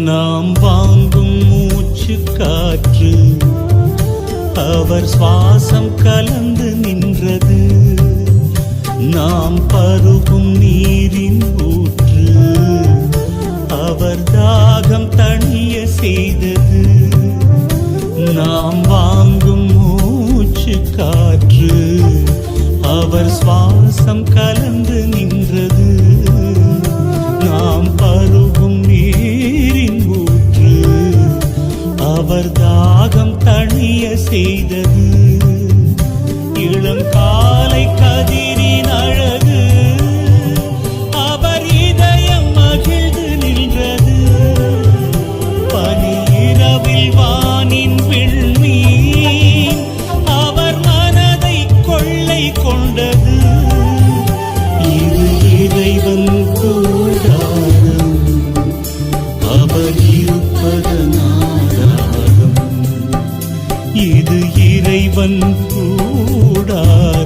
நாம் வாங்கும் மூச்சு காற்று அவர் சுவாசம் கலந்து நின்றது. நாம் பருகும் நீரின் ஊற்று அவர் தாகம் தணிய செய்தது. நாம் வாங்கும் மூச்சு காற்று அவர் சுவாசம் கலந்து நின்றது. நாம் பருகும் நீரின் ஊற்று அவர் தாகம் தணிய செய்தது. இளம் காலை கதிரின் அழகு அவர் இதயம் மகிழ்ந்து நின்றது. பனி இரவில் வானின் விண்மீன் அவர் மனதை கொள்ளை கொண்டது. இது இறைவன் கூடாரம், அவர் இருப்பதன் ஆதாரம். இது இறைவன் கூடாரம்,